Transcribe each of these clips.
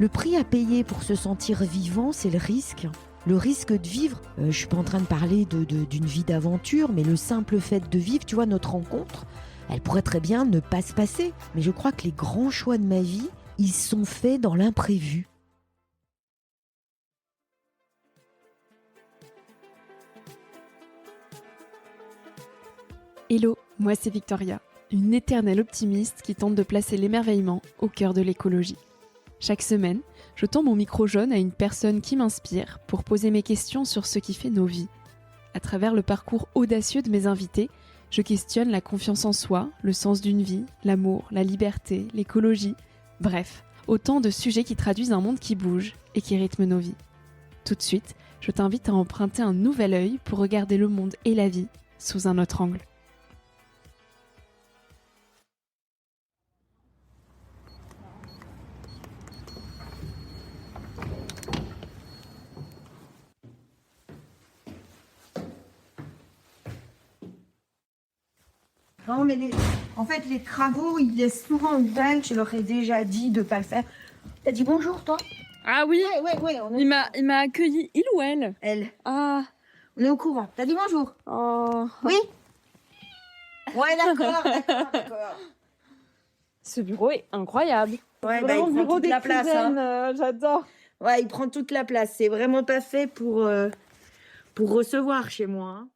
Le prix à payer pour se sentir vivant, c'est le risque. Le risque de vivre, je ne suis pas en train de parler d'une vie d'aventure, mais le simple fait de vivre, tu vois, notre rencontre, elle pourrait très bien ne pas se passer. Mais je crois que les grands choix de ma vie, ils sont faits dans l'imprévu. Hello, moi c'est Victoria, une éternelle optimiste qui tente de placer l'émerveillement au cœur de l'écologie. Chaque semaine, je tends mon micro jaune à une personne qui m'inspire pour poser mes questions sur ce qui fait nos vies. À travers le parcours audacieux de mes invités, je questionne la confiance en soi, le sens d'une vie, l'amour, la liberté, l'écologie, bref, autant de sujets qui traduisent un monde qui bouge et qui rythme nos vies. Tout de suite, je t'invite à emprunter un nouvel œil pour regarder le monde et la vie sous un autre angle. Non, mais en fait, les travaux, ils laissent souvent une belle. Je leur ai déjà dit de pas le faire. T'as dit bonjour, toi? Ah oui, Ouais. il m'a accueilli, il ou elle? Elle. Ah, On est au courant. T'as dit bonjour? oh. Oui? Ouais, d'accord. Ce bureau est incroyable. Ouais, Vraiment il le prend bureau toute la place. d'écrivaine, j'adore. Ouais, il prend toute la place. C'est vraiment pas fait pour recevoir chez moi. Hein.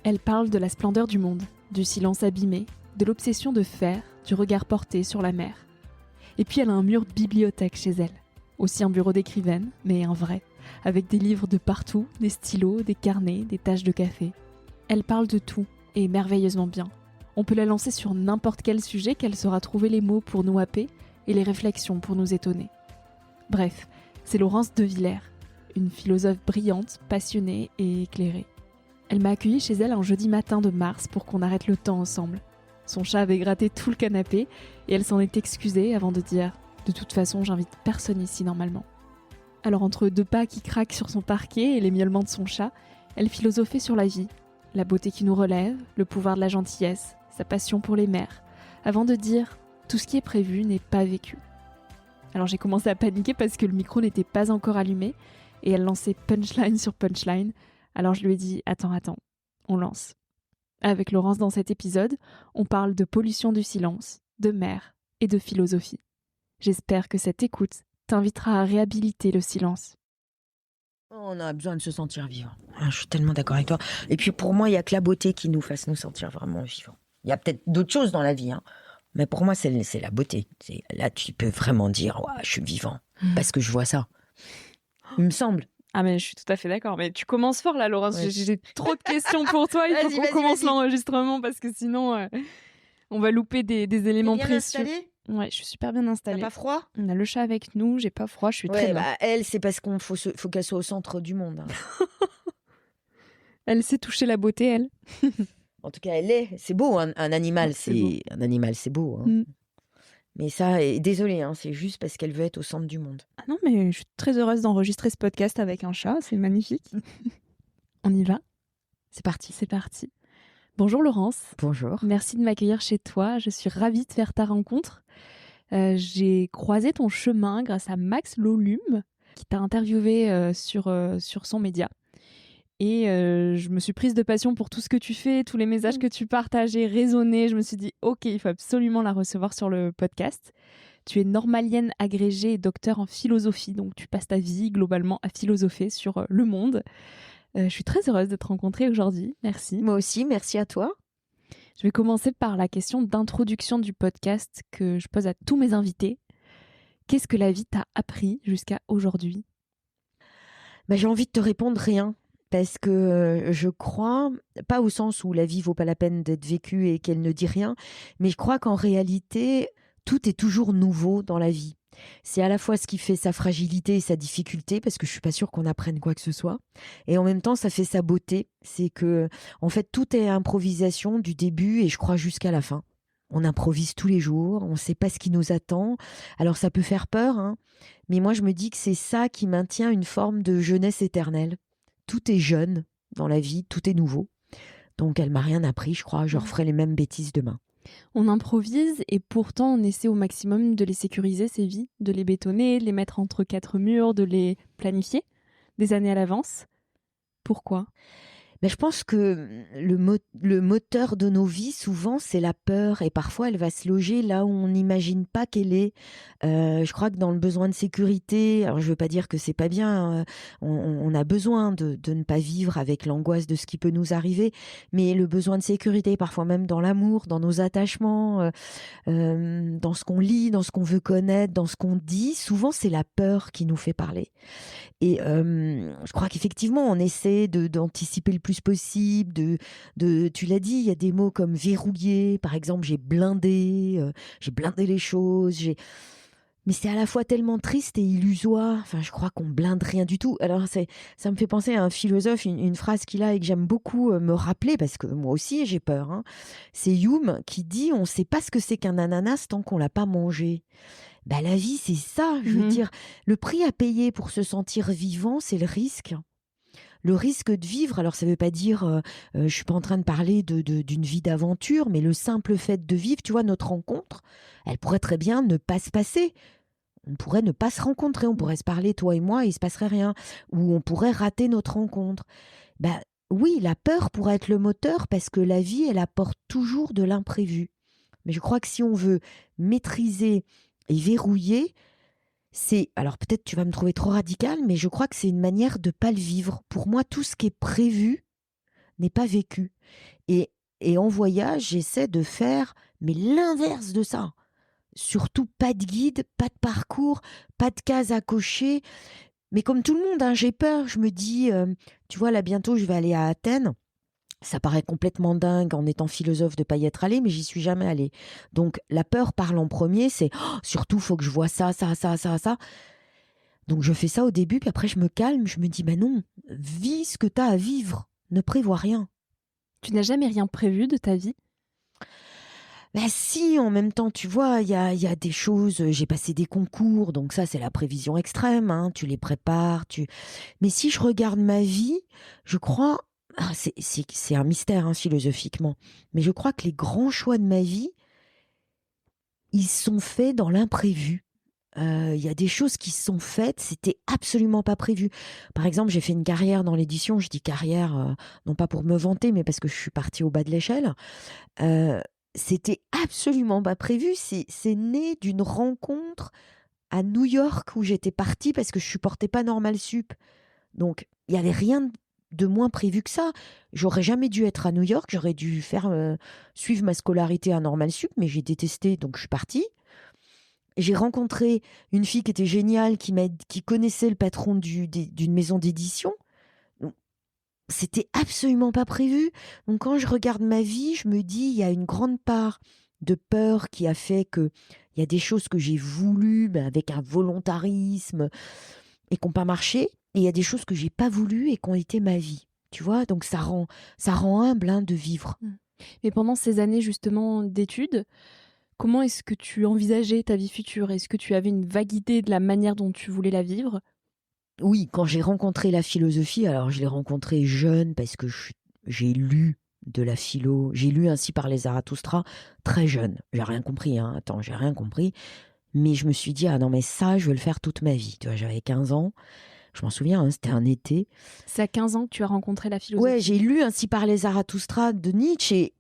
Elle parle de la splendeur du monde, du silence abîmé, de l'obsession de faire, du regard porté sur la mer. Et puis elle a un mur bibliothèque chez elle. Aussi un bureau d'écrivaine, mais un vrai, avec des livres de partout, des stylos, des carnets, des taches de café. Elle parle de tout, et merveilleusement bien. On peut la lancer sur n'importe quel sujet qu'elle saura trouver les mots pour nous happer et les réflexions pour nous étonner. Bref, c'est Laurence De Villers, une philosophe brillante, passionnée et éclairée. Elle m'a accueillie chez elle un jeudi matin de mars pour qu'on arrête le temps ensemble. Son chat avait gratté tout le canapé et elle s'en est excusée avant de dire « De toute façon, j'invite personne ici normalement ». Alors entre deux pas qui craquent sur son parquet et les miaulements de son chat, elle philosophait sur la vie, la beauté qui nous relève, le pouvoir de la gentillesse, sa passion pour les mers, avant de dire « Tout ce qui est prévu n'est pas vécu ». Alors j'ai commencé à paniquer parce que le micro n'était pas encore allumé et elle lançait punchline sur punchline. Alors je lui ai dit « Attends, on lance ». Avec Laurence dans cet épisode, on parle de pollution du silence, de mer et de philosophie. J'espère que cette écoute t'invitera à réhabiliter le silence. On a besoin de se sentir vivant. Je suis tellement d'accord avec toi. Et puis pour moi, il n'y a que la beauté qui nous fasse nous sentir vraiment vivants. Il y a peut-être d'autres choses dans la vie, hein. Mais pour moi, c'est la beauté. Là, tu peux vraiment dire ouais, je suis vivant parce que je vois ça. Il me semble. Ah mais je suis tout à fait d'accord. Mais tu commences fort là, Laurence. Ouais. J'ai trop de questions pour toi. Il faut qu'on commence l'enregistrement parce que sinon, on va louper des éléments T'es bien précieux. installée? Ouais, je suis super bien installée. T'as pas froid? On a le chat avec nous. J'ai pas froid. Je suis très bien. Elle, c'est parce qu'il faut qu'elle soit au centre du monde. Hein. Elle sait toucher la beauté, elle. En tout cas, elle est. C'est beau, un animal. Ouais, un animal, c'est beau. Hein. Mais ça, désolée, hein, c'est juste parce qu'elle veut être au centre du monde. Ah non, mais je suis très heureuse d'enregistrer ce podcast avec un chat. C'est magnifique. On y va? C'est parti. C'est parti. Bonjour Laurence. Bonjour. Merci de m'accueillir chez toi. Je suis ravie de faire ta rencontre. J'ai croisé ton chemin grâce à Max Lolume, qui t'a interviewé sur son média. Et je me suis prise de passion pour tout ce que tu fais, tous les messages que tu partageais, résonnaient. Je me suis dit, ok, il faut absolument la recevoir sur le podcast. Tu es normalienne agrégée et docteur en philosophie, donc tu passes ta vie globalement à philosopher sur le monde. Je suis très heureuse de te rencontrer aujourd'hui. Merci. Moi aussi, merci à toi. Je vais commencer par la question d'introduction du podcast que je pose à tous mes invités. Qu'est-ce que la vie t'a appris jusqu'à aujourd'hui? J'ai envie de te répondre rien. Parce que je crois, pas au sens où la vie vaut pas la peine d'être vécue et qu'elle ne dit rien, mais je crois qu'en réalité, tout est toujours nouveau dans la vie. C'est à la fois ce qui fait sa fragilité et sa difficulté, parce que je suis pas sûre qu'on apprenne quoi que ce soit. Et en même temps, ça fait sa beauté. C'est que, en fait, tout est improvisation du début et je crois jusqu'à la fin. On improvise tous les jours, on ne sait pas ce qui nous attend. Alors ça peut faire peur, hein, mais moi je me dis que c'est ça qui maintient une forme de jeunesse éternelle. Tout est jeune dans la vie, tout est nouveau. Donc elle m'a rien appris, je crois, je referai les mêmes bêtises demain. On improvise et pourtant on essaie au maximum de les sécuriser, ces vies, de les bétonner, de les mettre entre quatre murs, de les planifier des années à l'avance. Pourquoi? Mais je pense que le moteur de nos vies, souvent, c'est la peur. Et parfois, elle va se loger là où on n'imagine pas qu'elle est. Je crois que dans le besoin de sécurité, alors je veux pas dire que c'est pas bien, on a besoin de ne pas vivre avec l'angoisse de ce qui peut nous arriver, mais le besoin de sécurité, parfois même dans l'amour, dans nos attachements, dans ce qu'on lit, dans ce qu'on veut connaître, dans ce qu'on dit, souvent c'est la peur qui nous fait parler. Et je crois qu'effectivement, on essaie d'anticiper le plus possible. Tu l'as dit, il y a des mots comme verrouiller, par exemple, j'ai blindé les choses. Mais c'est à la fois tellement triste et illusoire. Enfin, je crois qu'on blinde rien du tout. Alors, ça me fait penser à un philosophe, une phrase qu'il a et que j'aime beaucoup me rappeler, parce que moi aussi j'ai peur, hein. C'est Hume qui dit: on ne sait pas ce que c'est qu'un ananas tant qu'on l'a pas mangé. Bah, la vie, c'est ça. Je veux dire, le prix à payer pour se sentir vivant, c'est le risque. Le risque de vivre, alors ça ne veut pas dire, je ne suis pas en train de parler d'une vie d'aventure, mais le simple fait de vivre, tu vois, notre rencontre, elle pourrait très bien ne pas se passer. On pourrait ne pas se rencontrer, on pourrait se parler, toi et moi, et il ne se passerait rien. Ou on pourrait rater notre rencontre. Bah, oui, la peur pourrait être le moteur parce que la vie, elle apporte toujours de l'imprévu. Mais je crois que si on veut maîtriser et verrouiller, alors peut-être tu vas me trouver trop radical, mais je crois que c'est une manière de ne pas le vivre. Pour moi, tout ce qui est prévu n'est pas vécu. Et, et en voyage, j'essaie de faire, mais l'inverse de ça. Surtout pas de guide, pas de parcours, pas de cases à cocher. Mais comme tout le monde, hein, j'ai peur. Je me dis, tu vois, là bientôt, je vais aller à Athènes. Ça paraît complètement dingue en étant philosophe de ne pas y être allé, mais j'y suis jamais allée. Donc la peur parle en premier, c'est surtout, faut que je vois ça, ça, ça, ça, ça. Donc je fais ça au début, puis après je me calme, je me dis, bah non, vis ce que tu as à vivre, ne prévois rien. Tu n'as jamais rien prévu de ta vie? Bah si, en même temps, tu vois, il y a des choses, j'ai passé des concours, donc ça c'est la prévision extrême, hein, tu les prépares. Mais si je regarde ma vie, je crois, c'est un mystère, hein, philosophiquement, mais je crois que les grands choix de ma vie, ils sont faits dans l'imprévu. Il y a des choses qui sont faites, c'était absolument pas prévu. Par exemple, j'ai fait une carrière dans l'édition, je dis carrière, non pas pour me vanter, mais parce que je suis partie au bas de l'échelle. C'était absolument pas prévu, c'est né d'une rencontre à New York où j'étais partie parce que je supportais pas Normal Sup. Donc, il y avait rien de moins prévu que ça. J'aurais jamais dû être à New York, j'aurais dû suivre ma scolarité à Normal Sup, mais j'ai détesté, donc je suis partie. J'ai rencontré une fille qui était géniale, qui connaissait le patron d'une maison d'édition. Donc, c'était absolument pas prévu. Donc quand je regarde ma vie, je me dis, il y a une grande part de peur qui a fait que il y a des choses que j'ai voulu, avec un volontarisme, et qui n'ont pas marché. Et il y a des choses que j'ai pas voulu et qui ont été ma vie. Tu vois, donc ça rend humble, hein, de vivre. Mais pendant ces années justement d'études, comment est-ce que tu envisageais ta vie future? Est-ce que tu avais une vague idée de la manière dont tu voulais la vivre? Oui, quand j'ai rencontré la philosophie, alors je l'ai rencontrée jeune parce que j'ai lu de la philo, j'ai lu Ainsi parlait Zarathustra très jeune. J'ai rien compris, hein. Attends, j'ai rien compris. Mais je me suis dit, ah non, mais ça, je vais le faire toute ma vie. Tu vois, j'avais 15 ans. Je m'en souviens, hein, c'était un été. C'est à 15 ans que tu as rencontré la philosophie? Ouais, j'ai lu Ainsi parlait Zarathustra de Nietzsche et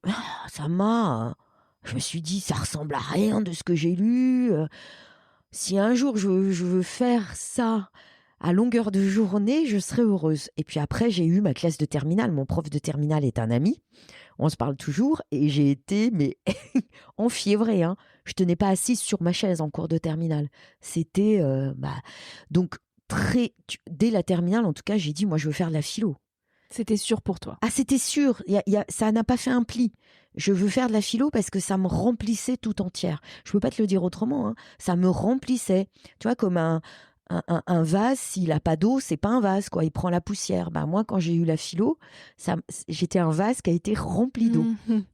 je me suis dit, ça ressemble à rien de ce que j'ai lu. Si un jour je veux faire ça à longueur de journée, je serai heureuse. Et puis après, j'ai eu ma classe de terminale. Mon prof de terminale est un ami. On se parle toujours. Et j'ai été, mais enfiévrée, hein. Je tenais pas assise sur ma chaise en cours de terminale. C'était... donc, dès la terminale, en tout cas, j'ai dit, moi, je veux faire de la philo. C'était sûr pour toi? Ah, c'était sûr. Ça n'a pas fait un pli. Je veux faire de la philo parce que ça me remplissait tout entière. Je peux pas te le dire autrement, hein. Ça me remplissait. Tu vois, comme un vase, s'il n'a pas d'eau, c'est pas un vase, quoi. Il prend la poussière. Bah, moi, quand j'ai eu la philo, j'étais un vase qui a été rempli d'eau.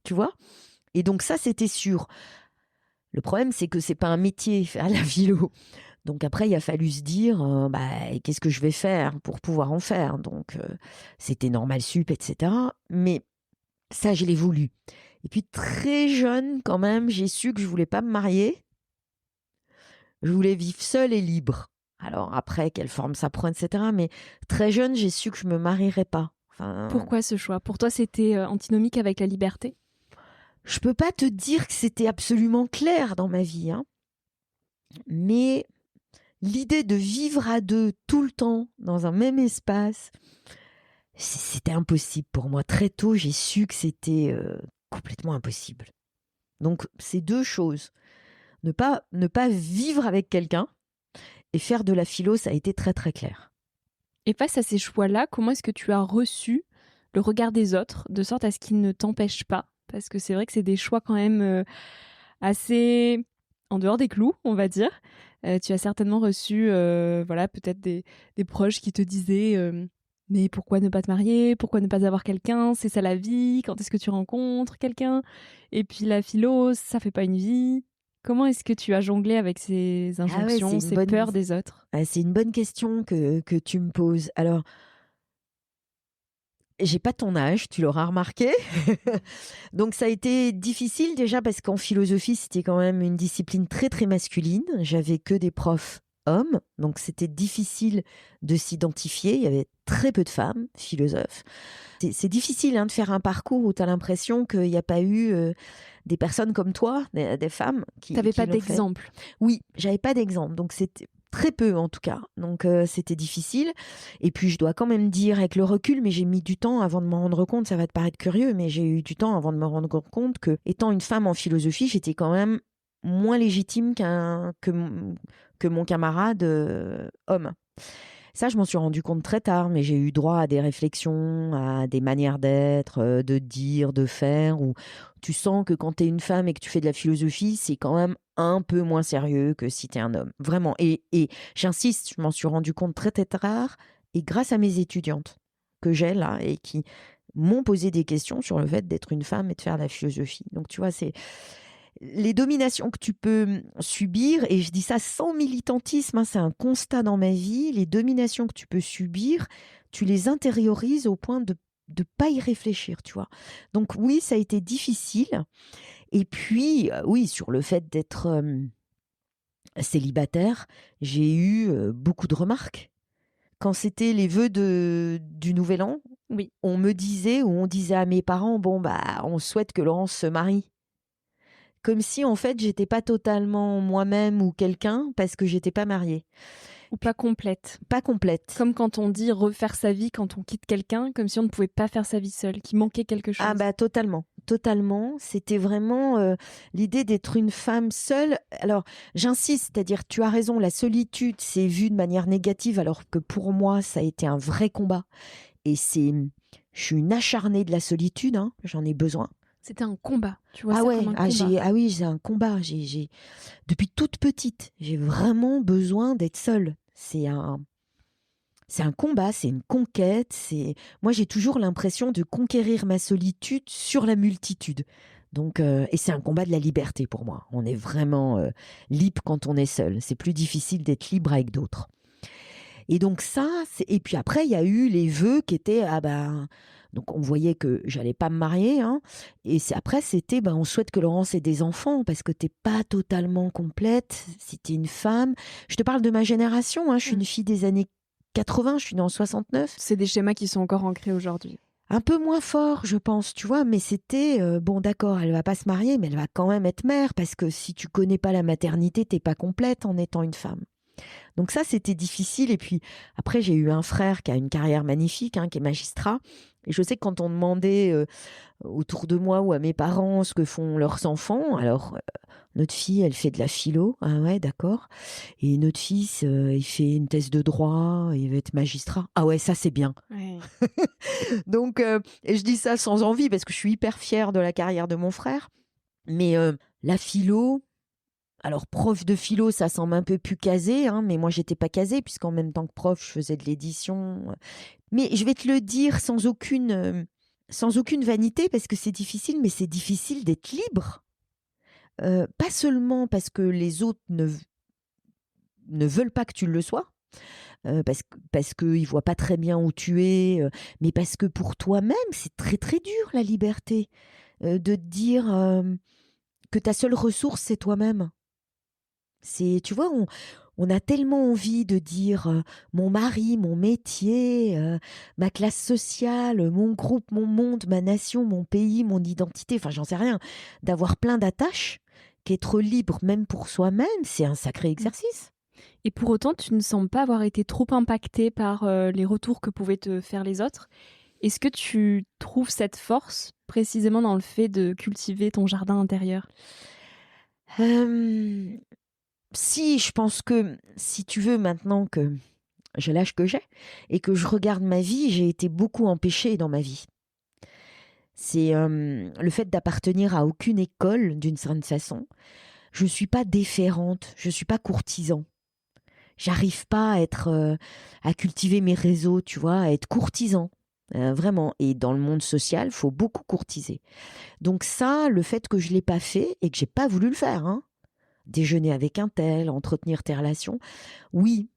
Tu vois? Et donc ça, c'était sûr. Le problème, c'est que c'est pas un métier, faire la philo. Donc après, il a fallu se dire, qu'est-ce que je vais faire pour pouvoir en faire? Donc, c'était Normal Sup, etc. Mais ça, je l'ai voulu. Et puis très jeune, quand même, j'ai su que je voulais pas me marier. Je voulais vivre seule et libre. Alors après, quelle forme ça prend, etc. Mais très jeune, j'ai su que je me marierais pas. Enfin, Pourquoi ce choix? Pour toi, c'était antinomique avec la liberté? je peux pas te dire que c'était absolument clair dans ma vie, hein. Mais l'idée de vivre à deux tout le temps dans un même espace, c'était impossible pour moi. Très tôt, j'ai su que c'était complètement impossible. Donc, c'est deux choses. Ne pas vivre avec quelqu'un et faire de la philo, ça a été très très clair. Et face à ces choix-là, comment est-ce que tu as reçu le regard des autres, de sorte à ce qu'ils ne t'empêchent pas? Parce que c'est vrai que c'est des choix quand même assez en dehors des clous, on va dire. Tu as certainement reçu voilà, peut-être des proches qui te disaient mais pourquoi ne pas te marier? Pourquoi ne pas avoir quelqu'un? C'est ça la vie? Quand est-ce que tu rencontres quelqu'un? Et puis la philo, ça fait pas une vie. Comment est-ce que tu as jonglé avec ces Ah ouais, injonctions, ces peurs des autres? c'est une bonne question que tu me poses. Alors, j'ai pas ton âge, tu l'auras remarqué. Donc ça a été difficile déjà parce qu'en philosophie, c'était quand même une discipline très très masculine. J'avais que des profs hommes, donc c'était difficile de s'identifier. Il y avait très peu de femmes philosophes. C'est difficile de faire un parcours où tu as l'impression qu'il n'y a pas eu des personnes comme toi, des femmes qui T'avais pas l'ont fait. d'exemple? Oui, j'avais pas d'exemple, donc c'était très peu en tout cas. Donc c'était difficile. Et puis je dois quand même dire avec le recul, mais j'ai mis du temps avant de m'en rendre compte, ça va te paraître curieux, mais j'ai eu du temps avant de me rendre compte que, étant une femme en philosophie, j'étais quand même moins légitime que mon camarade homme. Ça, je m'en suis rendu compte très tard, mais j'ai eu droit à des réflexions, à des manières d'être, de dire, de faire, où tu sens que quand tu es une femme et que tu fais de la philosophie, c'est quand même un peu moins sérieux que si tu es un homme. Vraiment. Et j'insiste, je m'en suis rendu compte très très tard, et grâce à mes étudiantes que j'ai là, et qui m'ont posé des questions sur le fait d'être une femme et de faire de la philosophie. Donc tu vois, c'est les dominations que tu peux subir, et je dis ça sans militantisme, c'est un constat dans ma vie, les dominations que tu peux subir, tu les intériorises au point de ne pas y réfléchir, tu vois. Donc oui, ça a été difficile. Et puis, oui, sur le fait d'être célibataire, j'ai eu beaucoup de remarques. Quand c'était les vœux du Nouvel An, Oui. on me disait, ou on disait à mes parents, bon, bah, on souhaite que Laurence se marie. Comme si en fait j'étais pas totalement moi-même ou quelqu'un parce que j'étais pas mariée. Ou pas complète. Pas complète. Comme quand on dit refaire sa vie quand on quitte quelqu'un, comme si on ne pouvait pas faire sa vie seule, qu'il manquait quelque chose. Ah bah totalement, totalement. C'était vraiment l'idée d'être une femme seule. Alors j'insiste, c'est-à-dire tu as raison, la solitude c'est vu de manière négative alors que pour moi ça a été un vrai combat. Et je suis une acharnée de la solitude, j'en ai besoin. C'était un combat, tu vois Ah ça ouais, comme un combat. oui, j'ai un combat. Depuis toute petite, j'ai vraiment besoin d'être seule. C'est un combat, c'est une conquête. Moi, j'ai toujours l'impression de conquérir ma solitude sur la multitude. Donc, et c'est un combat de la liberté pour moi. On est vraiment libre quand on est seul. C'est plus difficile d'être libre avec d'autres. Et donc ça, et puis après, il y a eu les vœux qui étaient, donc on voyait que j'allais pas me marier, et après c'était, on souhaite que Laurence ait des enfants parce que t'es pas totalement complète si t'es une femme. Je te parle de ma génération, je suis une fille des années 80, je suis née en 69. C'est des schémas qui sont encore ancrés aujourd'hui. Un peu moins fort, je pense, tu vois, mais c'était, bon d'accord, elle va pas se marier, mais elle va quand même être mère parce que si tu connais pas la maternité, t'es pas complète en étant une femme. Donc ça, c'était difficile. Et puis après, j'ai eu un frère qui a une carrière magnifique, qui est magistrat. Et je sais que quand on demandait autour de moi ou à mes parents ce que font leurs enfants, alors notre fille, elle fait de la philo. Ah ouais, d'accord. Et notre fils, il fait une thèse de droit, il va être magistrat. Ah ouais, ça c'est bien. Ouais. Donc, et je dis ça sans envie parce que je suis hyper fière de la carrière de mon frère. Mais la philo... Alors, prof de philo, ça semble un peu plus casé, mais moi, j'étais pas casée, puisqu'en même temps que prof, je faisais de l'édition. Mais je vais te le dire sans aucune vanité, parce que c'est difficile, mais c'est difficile d'être libre. Pas seulement parce que les autres ne veulent pas que tu le sois, parce qu'ils ne voient pas très bien où tu es, mais parce que pour toi-même, c'est très, très dur, la liberté. de te dire que ta seule ressource, c'est toi-même. Tu vois, on a tellement envie de dire mon mari, mon métier, ma classe sociale, mon groupe, mon monde, ma nation, mon pays, mon identité, enfin j'en sais rien, d'avoir plein d'attaches, qu'être libre même pour soi-même, c'est un sacré exercice. Et pour autant, tu ne sembles pas avoir été trop impactée par les retours que pouvaient te faire les autres. Est-ce que tu trouves cette force précisément dans le fait de cultiver ton jardin intérieur ? Si, je pense que si tu veux maintenant que j'ai l'âge que j'ai et que je regarde ma vie, j'ai été beaucoup empêchée dans ma vie. C'est le fait d'appartenir à aucune école d'une certaine façon. Je ne suis pas déférente, je ne suis pas courtisan. J'arrive pas à cultiver mes réseaux, tu vois, à être courtisan. Vraiment. Et dans le monde social, il faut beaucoup courtiser. Donc ça, le fait que je ne l'ai pas fait et que j'ai pas voulu le faire, hein, déjeuner avec un tel, entretenir tes relations, oui,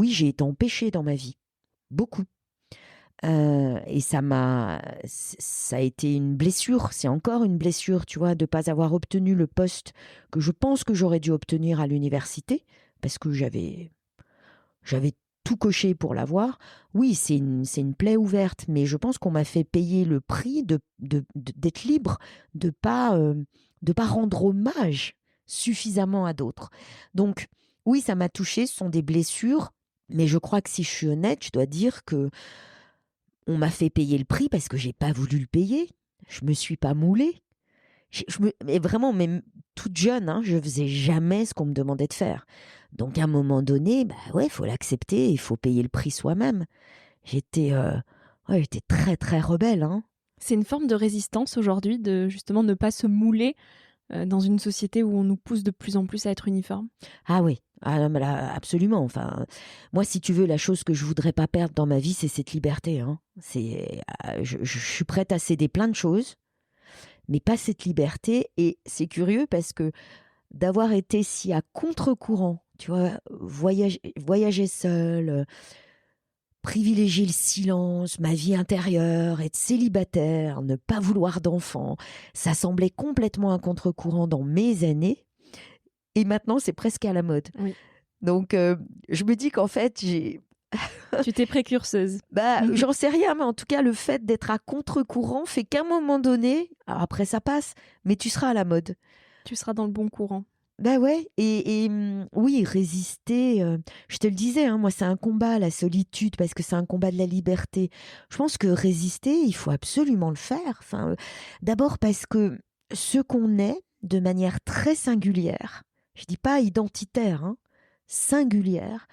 j'ai été empêchée dans ma vie. Beaucoup. Et ça a été une blessure, c'est encore une blessure, tu vois, de ne pas avoir obtenu le poste que je pense que j'aurais dû obtenir à l'université, parce que j'avais tout coché pour l'avoir. Oui, c'est une plaie ouverte, mais je pense qu'on m'a fait payer le prix d'être libre, de pas rendre hommage suffisamment à d'autres. Donc, oui, ça m'a touchée, ce sont des blessures, mais je crois que si je suis honnête, je dois dire que on m'a fait payer le prix parce que j'ai pas voulu le payer. Je me suis pas moulée. Mais vraiment, même toute jeune, hein, je faisais jamais ce qu'on me demandait de faire. Donc à un moment donné, bah ouais, faut l'accepter, il faut payer le prix soi-même. J'étais très très rebelle, hein. C'est une forme de résistance aujourd'hui de justement ne pas se mouler dans une société où on nous pousse de plus en plus à être uniforme. Ah oui, ah non, mais là, absolument. Enfin, moi, si tu veux, la chose que je voudrais pas perdre dans ma vie, c'est cette liberté, hein. Je suis prête à céder plein de choses, mais pas cette liberté. Et c'est curieux parce que d'avoir été si à contre-courant, tu vois, voyager seule, privilégier le silence, ma vie intérieure, être célibataire, ne pas vouloir d'enfant, ça semblait complètement à contre-courant dans mes années. Et maintenant, c'est presque à la mode. Oui. Donc, je me dis qu'en fait, Tu t'es précurseuse. J'en sais rien, mais en tout cas, le fait d'être à contre-courant fait qu'à un moment donné, alors après ça passe, mais tu seras à la mode. Tu seras dans le bon courant. Bah ouais, et oui, résister, je te le disais, hein, moi c'est un combat, la solitude, parce que c'est un combat de la liberté. Je pense que résister, il faut absolument le faire. Enfin, d'abord parce que ce qu'on est, de manière très singulière, je dis pas identitaire, hein, singulière,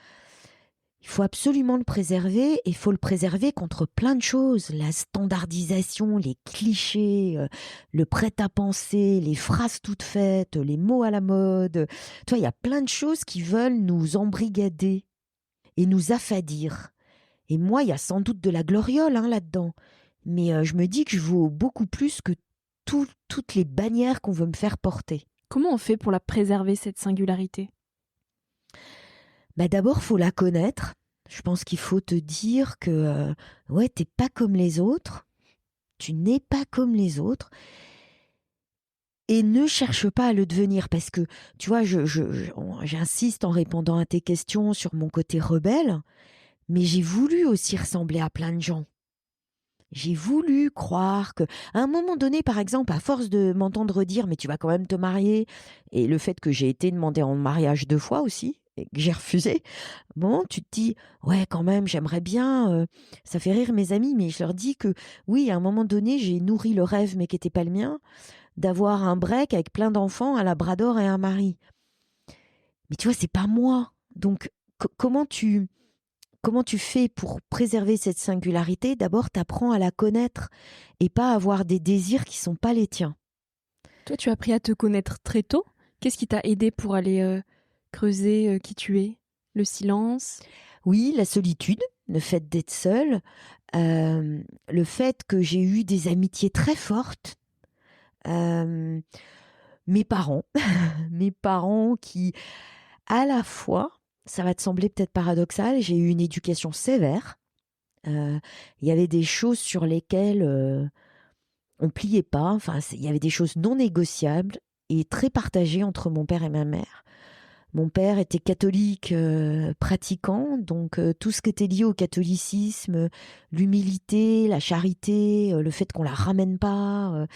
il faut absolument le préserver, et il faut le préserver contre plein de choses. La standardisation, les clichés, le prêt-à-penser, les phrases toutes faites, les mots à la mode. Tu vois, il y a plein de choses qui veulent nous embrigader et nous affadir. Et moi, il y a sans doute de la gloriole, hein, là-dedans. Mais je me dis que je vaux beaucoup plus que toutes les bannières qu'on veut me faire porter. Comment on fait pour la préserver, cette singularité ? D'abord, faut la connaître. Je pense qu'il faut te dire que ouais, t'es pas comme les autres. Tu n'es pas comme les autres. Et ne cherche pas à le devenir, parce que, tu vois, j'insiste en répondant à tes questions sur mon côté rebelle, mais j'ai voulu aussi ressembler à plein de gens. J'ai voulu croire que, à un moment donné, par exemple, à force de m'entendre dire « mais tu vas quand même te marier », et le fait que j'ai été demandée en mariage 2 fois aussi, et que j'ai refusé, bon, tu te dis « ouais, quand même, j'aimerais bien », ça fait rire mes amis, mais je leur dis que, oui, à un moment donné, j'ai nourri le rêve, mais qui n'était pas le mien, d'avoir un break avec plein d'enfants, un labrador et un mari. Mais tu vois, c'est pas moi. Donc, comment tu fais pour préserver cette singularité ? D'abord, tu apprends à la connaître et pas à avoir des désirs qui sont pas les tiens. Toi, tu as appris à te connaître très tôt. Qu'est-ce qui t'a aidé pour aller creuser qui tu es ? Le silence ? Oui, la solitude, le fait d'être seule, le fait que j'ai eu des amitiés très fortes, mes parents, mes parents qui, à la fois, ça va te sembler peut-être paradoxal, j'ai eu une éducation sévère. Il y avait des choses sur lesquelles on pliait pas. Enfin, il y avait des choses non négociables et très partagées entre mon père et ma mère. Mon père était catholique pratiquant, donc tout ce qui était lié au catholicisme, l'humilité, la charité, le fait qu'on la ramène pas,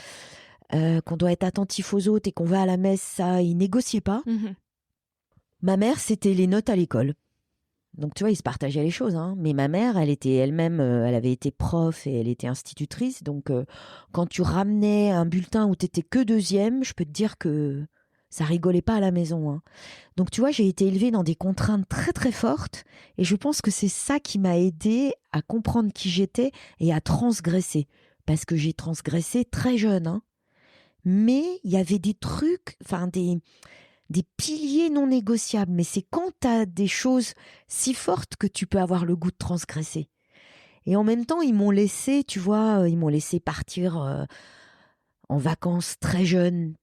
qu'on doit être attentif aux autres et qu'on va à la messe, ça, il négociait pas. Ma mère, c'était les notes à l'école. Donc tu vois, ils se partageaient les choses, hein. Mais ma mère, elle était elle-même, elle avait été prof et elle était institutrice. Donc quand tu ramenais un bulletin où t'étais que deuxième, je peux te dire que ça rigolait pas à la maison, hein. Donc tu vois, j'ai été élevée dans des contraintes très très fortes et je pense que c'est ça qui m'a aidée à comprendre qui j'étais et à transgresser. Parce que j'ai transgressé très jeune, hein. Mais il y avait des trucs, enfin des piliers non négociables. Mais c'est quand tu as des choses si fortes que tu peux avoir le goût de transgresser. Et en même temps, ils m'ont laissé, tu vois, ils m'ont laissé partir en vacances très jeune,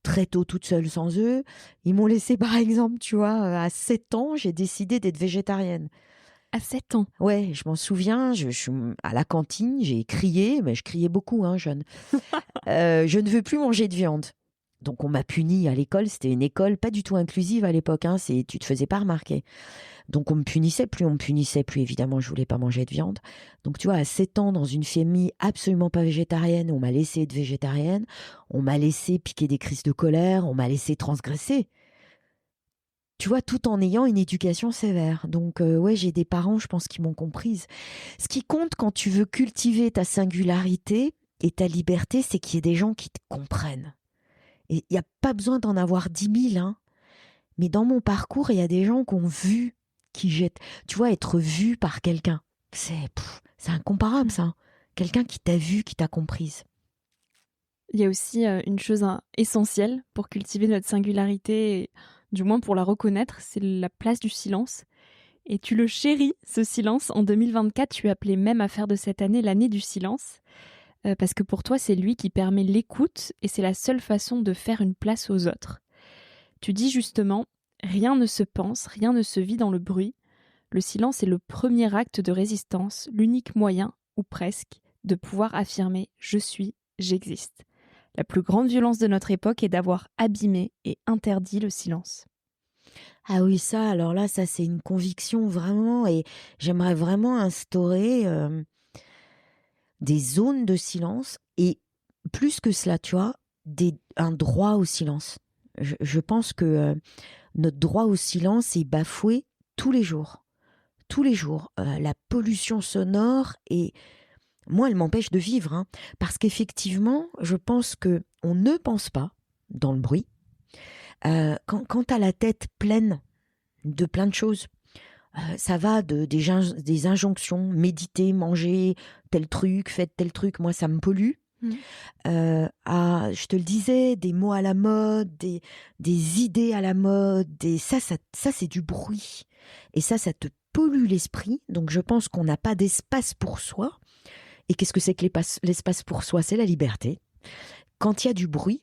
très tôt, toute seule sans eux. Ils m'ont laissé, par exemple, tu vois, à 7 ans, j'ai décidé d'être végétarienne. À 7 ans. Ouais, je m'en souviens, je suis à la cantine, j'ai crié, mais je criais beaucoup, hein, jeune. Je ne veux plus manger de viande. Donc on m'a puni à l'école, c'était une école pas du tout inclusive à l'époque, hein, tu te faisais pas remarquer. Donc on me punissait, évidemment je voulais pas manger de viande. Donc tu vois, à 7 ans, dans une famille absolument pas végétarienne, on m'a laissé être végétarienne, on m'a laissé piquer des crises de colère, on m'a laissé transgresser. Tu vois, tout en ayant une éducation sévère. Donc ouais, j'ai des parents, je pense, qui m'ont comprise. Ce qui compte quand tu veux cultiver ta singularité et ta liberté, c'est qu'il y ait des gens qui te comprennent. Et il n'y a pas besoin d'en avoir 10 000, hein. Mais dans mon parcours, il y a des gens qui ont vu, qui jettent. Tu vois, être vu par quelqu'un, c'est incomparable, ça. Quelqu'un qui t'a vu, qui t'a comprise. Il y a aussi une chose essentielle pour cultiver notre singularité, et du moins pour la reconnaître, c'est la place du silence. Et tu le chéris, ce silence. En 2024, tu appelais même à faire de cette année l'année du silence. Parce que pour toi, c'est lui qui permet l'écoute et c'est la seule façon de faire une place aux autres. Tu dis justement, rien ne se pense, rien ne se vit dans le bruit. Le silence est le premier acte de résistance, l'unique moyen, ou presque, de pouvoir affirmer « je suis, j'existe ». La plus grande violence de notre époque est d'avoir abîmé et interdit le silence. Ah oui, ça, alors là, ça c'est une conviction vraiment, et j'aimerais vraiment instaurer des zones de silence, et plus que cela, tu vois, un droit au silence. Je pense que notre droit au silence est bafoué tous les jours. Tous les jours. La pollution sonore, et moi, elle m'empêche de vivre, hein, parce qu'effectivement, je pense qu'on ne pense pas dans le bruit. Quand tu as la tête pleine de plein de choses, ça va des injonctions, méditer, manger tel truc, faites tel truc, moi ça me pollue. Je te le disais, des mots à la mode, des idées à la mode, ça c'est du bruit. Et ça te pollue l'esprit. Donc je pense qu'on n'a pas d'espace pour soi. Et qu'est-ce que c'est que l'espace pour soi? C'est la liberté. Quand il y a du bruit,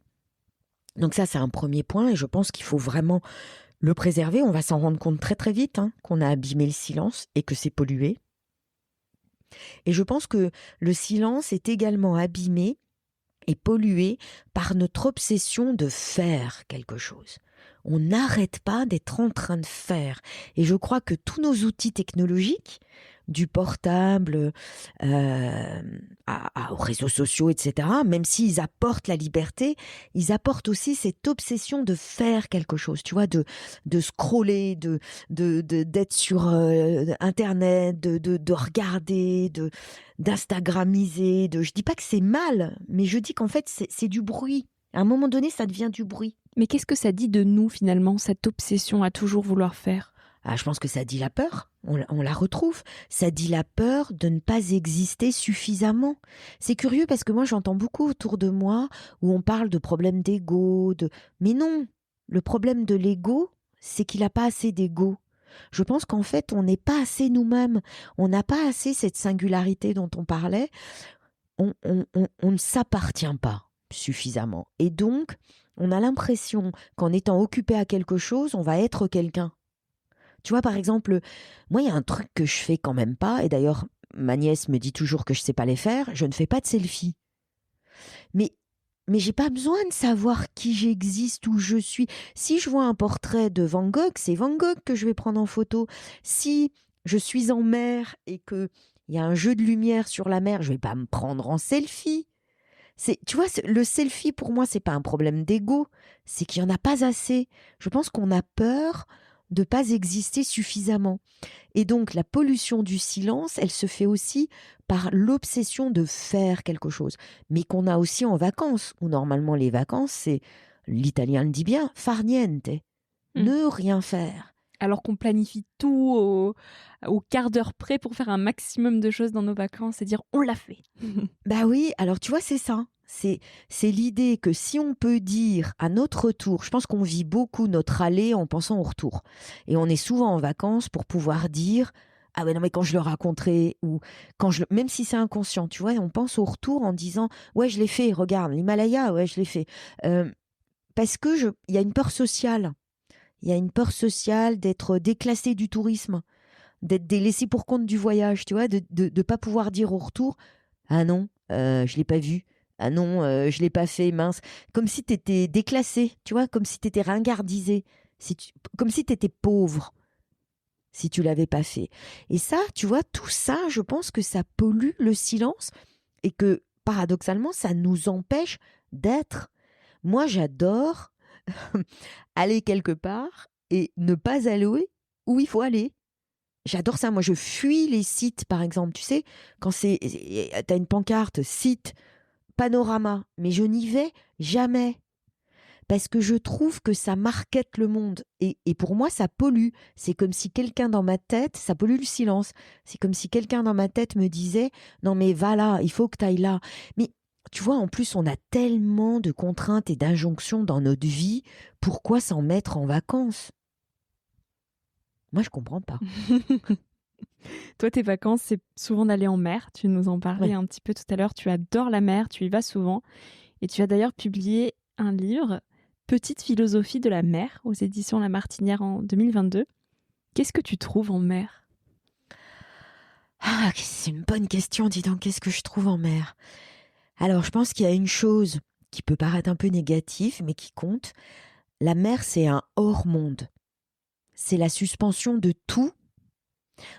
donc ça c'est un premier point, et je pense qu'il faut vraiment le préserver. On va s'en rendre compte très très vite, hein, qu'on a abîmé le silence et que c'est pollué. Et je pense que le silence est également abîmé et pollué par notre obsession de faire quelque chose. On n'arrête pas d'être en train de faire. Et je crois que tous nos outils technologiques, du portable aux réseaux sociaux, etc., même s'ils apportent la liberté, ils apportent aussi cette obsession de faire quelque chose, tu vois, de scroller, d'être sur Internet, de regarder, d'instagramiser. Je dis pas que c'est mal, mais je dis qu'en fait, c'est du bruit. À un moment donné, ça devient du bruit. Mais qu'est-ce que ça dit de nous, finalement, cette obsession à toujours vouloir faire ? Je pense que ça dit la peur, on la retrouve. Ça dit la peur de ne pas exister suffisamment. C'est curieux parce que moi j'entends beaucoup autour de moi où on parle de problème d'ego. Mais non, le problème de l'ego, c'est qu'il n'a pas assez d'ego. Je pense qu'en fait on n'est pas assez nous-mêmes. On n'a pas assez cette singularité dont on parlait. On ne s'appartient pas suffisamment. Et donc, on a l'impression qu'en étant occupé à quelque chose, on va être quelqu'un. Tu vois, par exemple, moi, il y a un truc que je fais quand même pas, et d'ailleurs, ma nièce me dit toujours que je sais pas les faire, je ne fais pas de selfie. Mais j'ai pas besoin de savoir qui j'existe, où je suis. Si je vois un portrait de Van Gogh, c'est Van Gogh que je vais prendre en photo. Si je suis en mer et qu'il y a un jeu de lumière sur la mer, je vais pas me prendre en selfie. Tu vois, le selfie, pour moi, c'est pas un problème d'ego, c'est qu'il y en a pas assez. Je pense qu'on a peur de pas exister suffisamment. Et donc, la pollution du silence, elle se fait aussi par l'obsession de faire quelque chose, mais qu'on a aussi en vacances, où normalement les vacances, c'est, l'italien le dit bien, far niente, ne rien faire. Alors qu'on planifie tout au quart d'heure près pour faire un maximum de choses dans nos vacances et dire on l'a fait. Bah oui, alors tu vois, c'est ça. C'est l'idée que si on peut dire à notre retour, je pense qu'on vit beaucoup notre aller en pensant au retour. Et on est souvent en vacances pour pouvoir dire, ah ouais, non, mais quand je le raconterai, ou même si c'est inconscient, tu vois, on pense au retour en disant, ouais, je l'ai fait, regarde, l'Himalaya, ouais, je l'ai fait. Parce que il y a une peur sociale. Il y a une peur sociale d'être déclassé du tourisme, d'être délaissé pour compte du voyage, tu vois, de pas pouvoir dire au retour, ah non, je l'ai pas vu. Ah non, je l'ai pas fait, mince. Comme si tu étais déclassé, tu vois, comme si tu étais ringardisé, comme si tu étais pauvre si tu l'avais pas fait. Et ça, tu vois, tout ça, je pense que ça pollue le silence et que, paradoxalement, ça nous empêche d'être. Moi, j'adore aller quelque part et ne pas aller où il faut aller. J'adore ça. Moi, je fuis les sites, par exemple. Tu sais, quand t'as une pancarte, site, panorama, mais je n'y vais jamais. Parce que je trouve que ça markete le monde. Et pour moi, ça pollue. C'est comme si quelqu'un dans ma tête, ça pollue le silence. C'est comme si quelqu'un dans ma tête me disait, non mais va là, il faut que tu ailles là. Mais tu vois, en plus, on a tellement de contraintes et d'injonctions dans notre vie. Pourquoi s'en mettre en vacances? Moi, je comprends pas. Toi, tes vacances, c'est souvent d'aller en mer. Tu nous en parlais un petit peu tout à l'heure. Tu adores la mer, tu y vas souvent. Et tu as d'ailleurs publié un livre, Petite philosophie de la mer, aux éditions La Martinière en 2022. Qu'est-ce que tu trouves en mer? Ah, c'est une bonne question, dis donc, qu'est-ce que je trouve en mer? Alors, je pense qu'il y a une chose qui peut paraître un peu négative, mais qui compte. La mer, c'est un hors-monde. C'est la suspension de tout.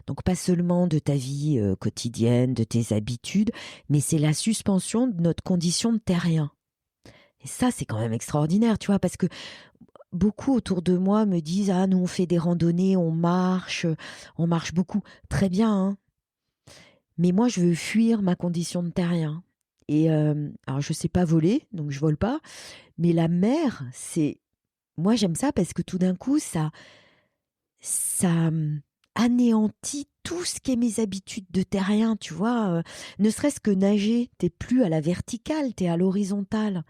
Donc, pas seulement de ta vie quotidienne, de tes habitudes, mais c'est la suspension de notre condition de terrien. Et ça, c'est quand même extraordinaire, tu vois, parce que beaucoup autour de moi me disent, ah, nous, on fait des randonnées, on marche beaucoup. Très bien, hein. Mais moi, je veux fuir ma condition de terrien. Et alors, je sais pas voler, donc je vole pas. Mais la mer, moi, j'aime ça parce que tout d'un coup, ça anéantit tout ce qui est mes habitudes de terrien, tu vois. Ne serait-ce que nager, t'es plus à la verticale, t'es à l'horizontale.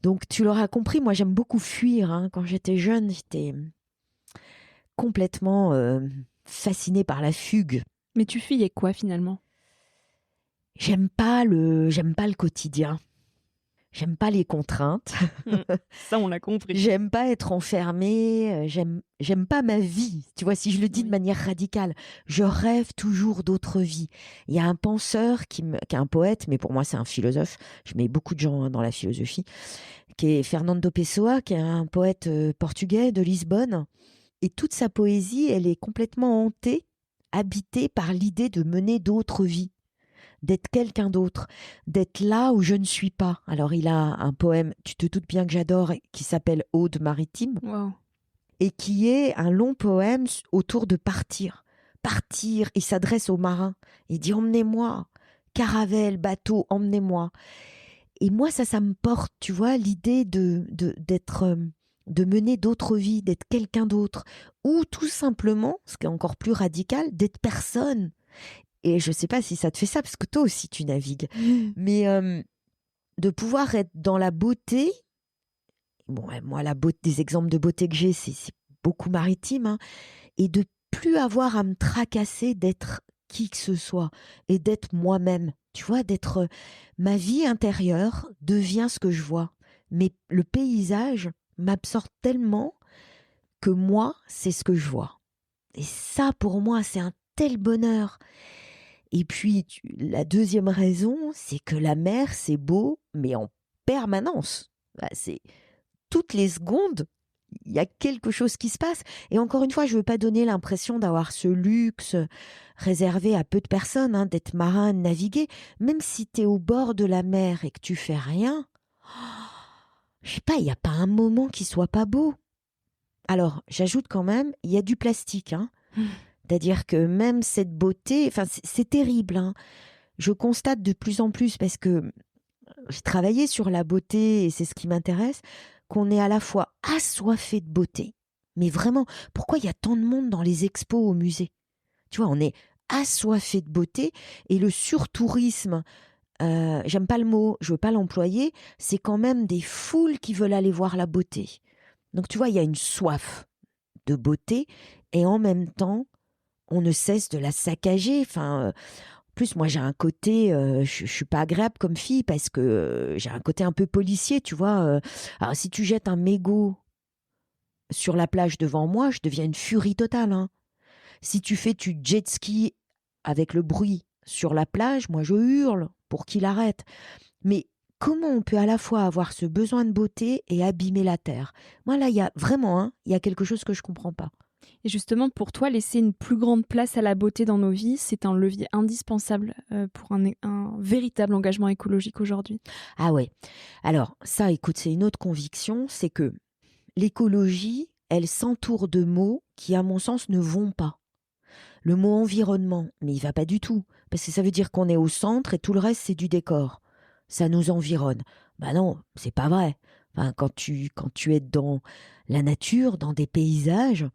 Donc, tu l'auras compris, moi, j'aime beaucoup fuir, hein. Quand j'étais jeune, j'étais complètement fascinée par la fugue. Mais tu fuyais quoi finalement? J'aime pas le quotidien. J'aime pas les contraintes. Ça, on l'a compris. J'aime pas être enfermée. J'aime pas ma vie. Tu vois, si je le dis de manière radicale, je rêve toujours d'autres vies. Il y a un penseur qui est un poète, mais pour moi c'est un philosophe. Je mets beaucoup de gens dans la philosophie, qui est Fernando Pessoa, qui est un poète portugais de Lisbonne. Et toute sa poésie, elle est complètement hantée, habitée par l'idée de mener d'autres vies, d'être quelqu'un d'autre, d'être là où je ne suis pas. Alors il a un poème, tu te doutes bien que j'adore, qui s'appelle Aude maritime, Wow. et qui est un long poème autour de partir. Partir, il s'adresse aux marins, il dit emmenez-moi, caravelle, bateau, emmenez-moi. Et moi ça me porte, tu vois, l'idée d'être, de mener d'autres vies, d'être quelqu'un d'autre, ou tout simplement, ce qui est encore plus radical, d'être personne. Et je sais pas si ça te fait ça, parce que toi aussi tu navigues. Mais de pouvoir être dans la beauté. Bon, moi, des exemples de beauté que j'ai, c'est beaucoup maritime. Hein, et de plus avoir à me tracasser d'être qui que ce soit. Et d'être moi-même. Tu vois, d'être... ma vie intérieure devient ce que je vois. Mais le paysage m'absorbe tellement que moi, c'est ce que je vois. Et ça, pour moi, c'est un tel bonheur. Et puis, la deuxième raison, c'est que la mer, c'est beau mais en permanence. C'est toutes les secondes, il y a quelque chose qui se passe. Et encore une fois, je veux pas donner l'impression d'avoir ce luxe réservé à peu de personnes, hein, d'être marin, de naviguer. Même si tu es au bord de la mer et que tu fais rien, je sais pas, il n'y a pas un moment qui soit pas beau. Alors, j'ajoute quand même, il y a du plastique, hein. C'est-à-dire que même cette beauté, enfin, c'est terrible, hein. Je constate de plus en plus, parce que j'ai travaillé sur la beauté et c'est ce qui m'intéresse, qu'on est à la fois assoiffé de beauté. Mais vraiment, pourquoi il y a tant de monde dans les expos au musée? Tu vois, on est assoiffé de beauté et le surtourisme, j'aime pas le mot, je veux pas l'employer, c'est quand même des foules qui veulent aller voir la beauté. Donc tu vois, il y a une soif de beauté et en même temps, on ne cesse de la saccager. Enfin, en plus, moi, j'ai un côté, je suis pas agréable comme fille parce que j'ai un côté un peu policier, tu vois. Alors, si tu jettes un mégot sur la plage devant moi, je deviens une furie totale, hein. Si tu fais du jet ski avec le bruit sur la plage, moi, je hurle pour qu'il arrête. Mais comment on peut à la fois avoir ce besoin de beauté et abîmer la terre? Moi, là, il y a vraiment, hein, il y a quelque chose que je comprends pas. Et justement, pour toi, laisser une plus grande place à la beauté dans nos vies, c'est un levier indispensable pour un véritable engagement écologique aujourd'hui. Ah ouais. Alors, ça, écoute, c'est une autre conviction, c'est que l'écologie, elle s'entoure de mots qui, à mon sens, ne vont pas. Le mot environnement, mais il va pas du tout, parce que ça veut dire qu'on est au centre et tout le reste, c'est du décor. Ça nous environne. Bah non, c'est pas vrai. Enfin, quand tu es dans la nature, dans des paysages,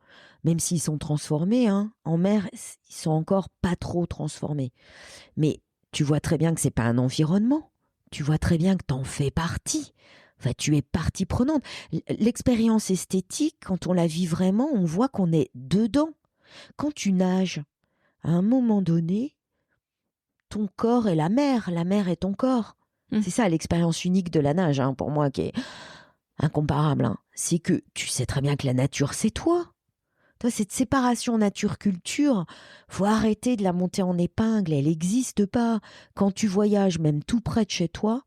même s'ils sont transformés, hein, en mer, ils sont encore pas trop transformés. Mais tu vois très bien que c'est pas un environnement. Tu vois très bien que t'en fais partie. Enfin, tu es partie prenante. L'expérience esthétique, quand on la vit vraiment, on voit qu'on est dedans. Quand tu nages, à un moment donné, ton corps est la mer est ton corps. C'est ça l'expérience unique de la nage, hein, pour moi, qui est incomparable, hein. C'est que tu sais très bien que la nature, c'est toi. Toi, cette séparation nature-culture, faut arrêter de la monter en épingle, elle n'existe pas. Quand tu voyages, même tout près de chez toi,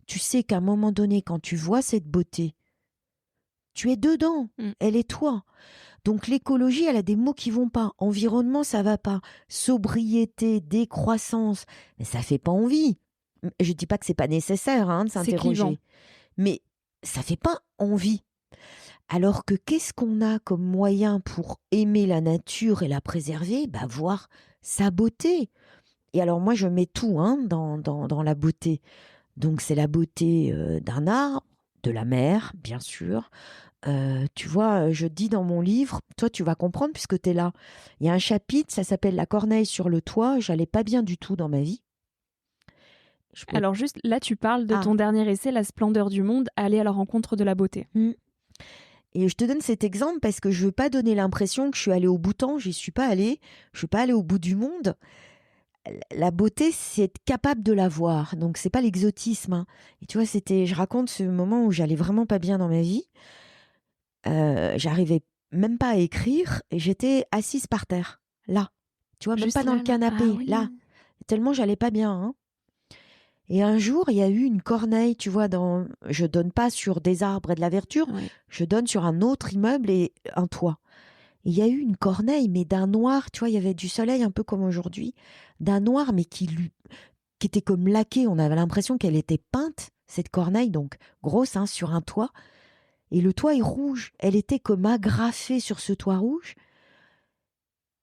tu sais qu'à un moment donné, quand tu vois cette beauté, tu es dedans, elle est toi. Donc l'écologie, elle a des mots qui vont pas. Environnement, ça va pas. Sobriété, décroissance, mais ça fait pas envie. Je dis pas que c'est pas nécessaire, hein, de C'est clivant. s'interroger, mais ça fait pas envie. Alors que qu'est-ce qu'on a comme moyen pour aimer la nature et la préserver? Bah, voir sa beauté. Et alors moi, je mets tout, hein, dans la beauté. Donc c'est la beauté d'un arbre, de la mer, bien sûr. Tu vois, je dis dans mon livre, toi tu vas comprendre puisque tu es là. Il y a un chapitre, ça s'appelle La corneille sur le toit. J'allais pas bien du tout dans ma vie. Alors juste là, tu parles de ton dernier essai, La splendeur du monde, aller à la rencontre de la beauté. Et je te donne cet exemple parce que je veux pas donner l'impression que je suis allée au bout de temps. J'y suis pas allée. Je suis pas allée au bout du monde. La beauté, c'est être capable de la voir. Donc c'est pas l'exotisme, hein. Et tu vois, je raconte ce moment où j'allais vraiment pas bien dans ma vie. J'arrivais même pas à écrire et j'étais assise par terre, là. Tu vois, même Juste pas dans là, le canapé, Ah oui. là. Tellement j'allais pas bien, hein. Et un jour, il y a eu une corneille, tu vois, je donne pas sur des arbres et de la verdure, Ouais. je donne sur un autre immeuble et un toit. Et il y a eu une corneille, mais d'un noir, tu vois, il y avait du soleil un peu comme aujourd'hui, d'un noir, mais qui était comme laqué. On avait l'impression qu'elle était peinte, cette corneille, donc grosse, hein, sur un toit. Et le toit est rouge. Elle était comme agrafée sur ce toit rouge.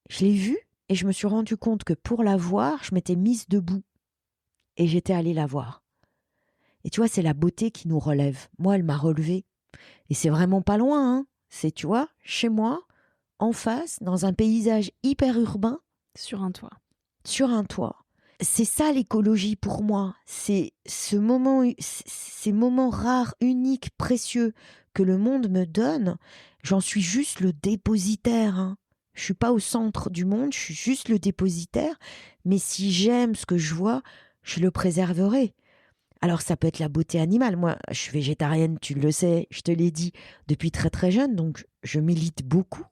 Je l'ai vue et je me suis rendu compte que pour la voir, je m'étais mise debout. Et j'étais allée la voir. Et tu vois, c'est la beauté qui nous relève. Moi, elle m'a relevée. Et c'est vraiment pas loin, hein. C'est, tu vois, chez moi, en face, dans un paysage hyper urbain. Sur un toit. Sur un toit. C'est ça l'écologie pour moi. C'est ces moments rares, uniques, précieux que le monde me donne. J'en suis juste le dépositaire, hein. Je suis pas au centre du monde, je suis juste le dépositaire. Mais si j'aime ce que je vois, je le préserverai. Alors ça peut être la beauté animale. Moi, je suis végétarienne, tu le sais, je te l'ai dit depuis très très jeune, donc je milite beaucoup.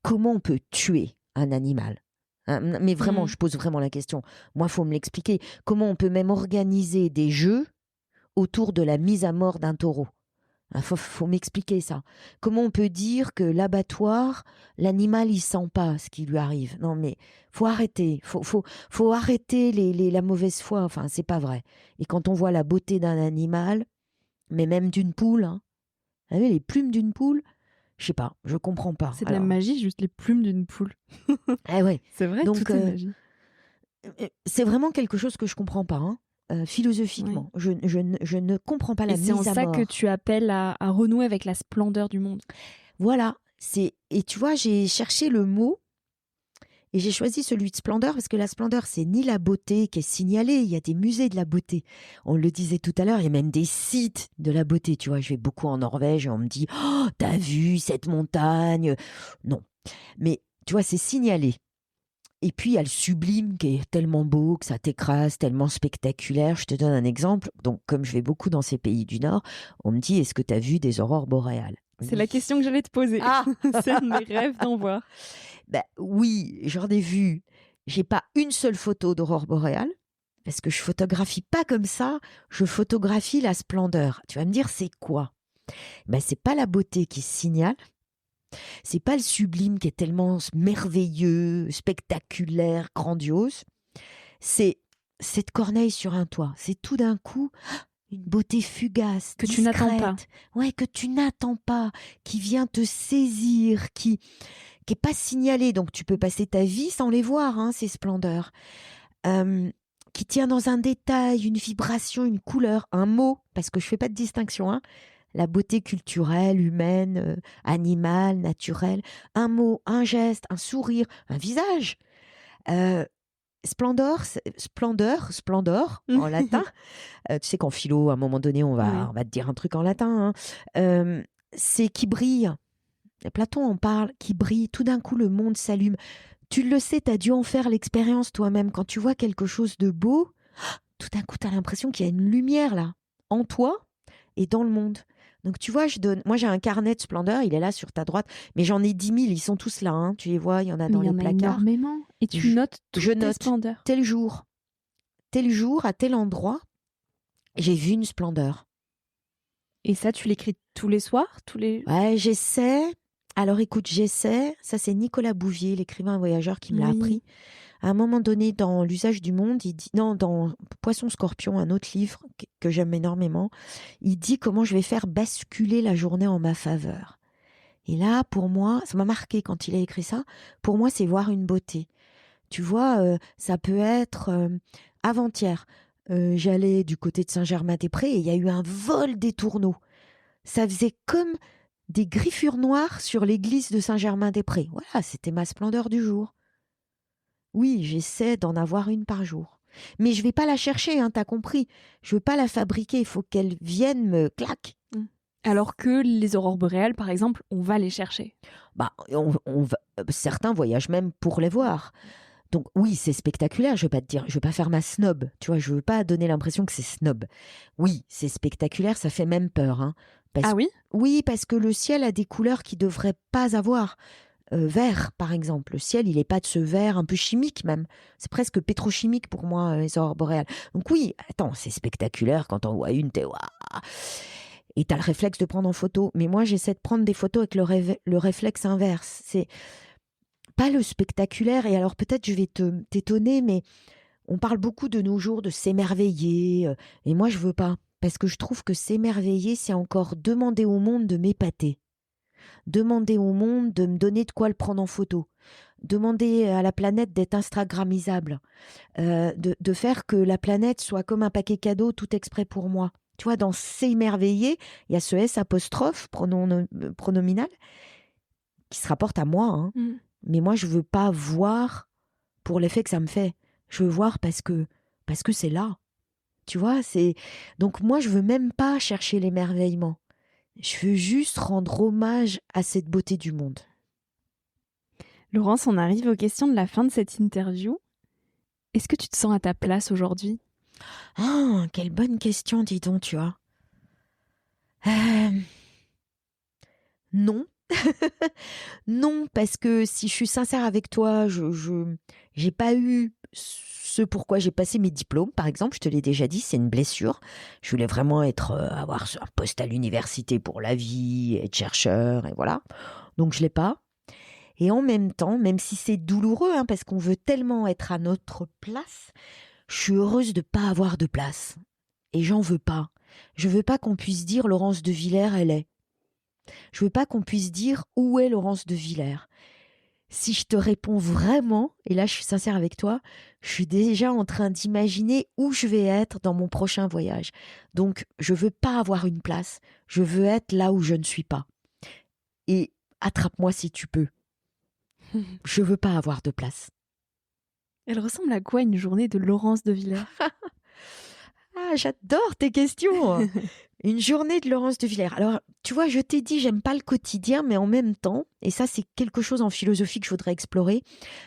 Comment on peut tuer un animal? Hein, mais vraiment, je pose vraiment la question. Moi, il faut me l'expliquer. Comment on peut même organiser des jeux autour de la mise à mort d'un taureau. Il faut m'expliquer ça. Comment on peut dire que l'abattoir, l'animal, il sent pas ce qui lui arrive? Non, mais faut arrêter. Faut arrêter la mauvaise foi. Enfin, c'est pas vrai. Et quand on voit la beauté d'un animal, mais même d'une poule, hein, vous savez, les plumes d'une poule, je sais pas, je comprends pas. C'est de la magie, juste les plumes d'une poule. Eh ouais. C'est vrai, Donc, tout est magie. c'est vraiment quelque chose que je comprends pas, hein, philosophiquement. Oui. Je ne comprends pas la mise à mort. Et c'est en ça que tu appelles à renouer avec la splendeur du monde. Voilà. Et tu vois, j'ai cherché le mot et j'ai choisi celui de splendeur parce que la splendeur, c'est ni la beauté qui est signalée. Il y a des musées de la beauté. On le disait tout à l'heure, il y a même des sites de la beauté. Tu vois, je vais beaucoup en Norvège et on me dit « Oh, t'as vu cette montagne ?» Non. Mais tu vois, c'est signalé. Et puis, il y a le sublime qui est tellement beau, que ça t'écrase, tellement spectaculaire. Je te donne un exemple. Donc, comme je vais beaucoup dans ces pays du Nord, on me dit, est-ce que tu as vu des aurores boréales? C'est la question que j'allais te poser. Ah c'est un de mes rêves d'en voir. Ben, oui, j'en ai vu. J'ai pas une seule photo d'aurore boréale, parce que je photographie pas comme ça, je photographie la splendeur. Tu vas me dire, c'est quoi? Ben, c'est pas la beauté qui signale. C'est pas le sublime qui est tellement merveilleux, spectaculaire, grandiose. C'est cette corneille sur un toit. C'est tout d'un coup une beauté fugace, que discrète. Tu n'attends pas. Ouais, que tu n'attends pas, qui vient te saisir, qui est pas signalée. Donc tu peux passer ta vie sans les voir, hein, ces splendeurs. Qui tient dans un détail, une vibration, une couleur, un mot, parce que je fais pas de distinction, hein. La beauté culturelle, humaine, animale, naturelle, un mot, un geste, un sourire, un visage. Splendeur en latin. Tu sais qu'en philo, à un moment donné, on va te dire un truc en latin. Hein. C'est qui brille. Platon en parle, qui brille. Tout d'un coup, le monde s'allume. Tu le sais, tu as dû en faire l'expérience toi-même. Quand tu vois quelque chose de beau, tout d'un coup, tu as l'impression qu'il y a une lumière là, en toi et dans le monde. Donc, tu vois, moi, j'ai un carnet de splendeur, il est là sur ta droite, mais j'en ai 10 000, ils sont tous là, hein. Tu les vois, il y en a dans les placards. Il y en a énormément. Et tu notes toutes tes splendeurs. Tel jour, à tel endroit, j'ai vu une splendeur. Et ça, tu l'écris tous les soirs Ouais, j'essaie. Alors, écoute, j'essaie. Ça, c'est Nicolas Bouvier, l'écrivain voyageur, qui me l'a appris. À un moment donné, dans L'usage du monde, il dit, non, dans Poisson-Scorpion, un autre livre que j'aime énormément, il dit comment je vais faire basculer la journée en ma faveur. Et là, pour moi, ça m'a marqué quand il a écrit ça. Pour moi, c'est voir une beauté. Tu vois, ça peut être avant-hier. J'allais du côté de Saint-Germain-des-Prés et il y a eu un vol des tourneaux. Ça faisait comme des griffures noires sur l'église de Saint-Germain-des-Prés. Voilà, c'était ma splendeur du jour. Oui, j'essaie d'en avoir une par jour. Mais je ne vais pas la chercher, hein, t'as compris. Je ne veux pas la fabriquer, il faut qu'elle vienne me claque. Alors que les aurores boréales, par exemple, on va les chercher. Bah, certains voyagent même pour les voir. Donc oui, c'est spectaculaire, je vais pas faire ma snob, tu vois, je veux pas donner l'impression que c'est snob. Oui, c'est spectaculaire, ça fait même peur. Hein, oui ? Oui, parce que le ciel a des couleurs qu'il devrait pas avoir. Vert, par exemple. Le ciel, il n'est pas de ce vert un peu chimique même. C'est presque pétrochimique pour moi, les aurores boréales. Donc oui, attends, c'est spectaculaire. Quand on voit une, t'es waouh. Et t'as le réflexe de prendre en photo. Mais moi, j'essaie de prendre des photos avec le réflexe inverse. C'est pas le spectaculaire. Et alors peut-être je vais t'étonner, mais on parle beaucoup de nos jours de s'émerveiller. Et moi, je veux pas. Parce que je trouve que s'émerveiller, c'est encore demander au monde de m'épater. Demander au monde de me donner de quoi le prendre en photo. Demander à la planète d'être instagrammable. De faire que la planète soit comme un paquet cadeau tout exprès pour moi. Tu vois, dans s'émerveiller, il y a ce S apostrophe pronominal qui se rapporte à moi. Hein. Mais moi, je veux pas voir pour l'effet que ça me fait. Je veux voir parce que c'est là. Tu vois, donc moi, je veux même pas chercher l'émerveillement. Je veux juste rendre hommage à cette beauté du monde. Laurence, on arrive aux questions de la fin de cette interview. Est-ce que tu te sens à ta place aujourd'hui ? Ah, quelle bonne question, dis donc, tu vois. Non. Non, parce que si je suis sincère avec toi, je n'ai pas eu ce pourquoi j'ai passé mes diplômes, par exemple, je te l'ai déjà dit, c'est une blessure. Je voulais vraiment avoir un poste à l'université pour la vie, être chercheur, et voilà. Donc je l'ai pas. Et en même temps, même si c'est douloureux, hein, parce qu'on veut tellement être à notre place, je suis heureuse de pas avoir de place. Et j'en veux pas. Je veux pas qu'on puisse dire Laurence de Villers, elle est. Je veux pas qu'on puisse dire où est Laurence de Villers. Si je te réponds vraiment, et là je suis sincère avec toi, je suis déjà en train d'imaginer où je vais être dans mon prochain voyage. Donc je veux pas avoir une place, je veux être là où je ne suis pas. Et attrape-moi si tu peux. Je veux pas avoir de place. Elle ressemble à quoi une journée de Laurence de Villers? Ah, j'adore tes questions. Une journée de Laurence de Villers. Alors, tu vois, je t'ai dit, j'aime pas le quotidien, mais en même temps, et ça, c'est quelque chose en philosophie que je voudrais explorer,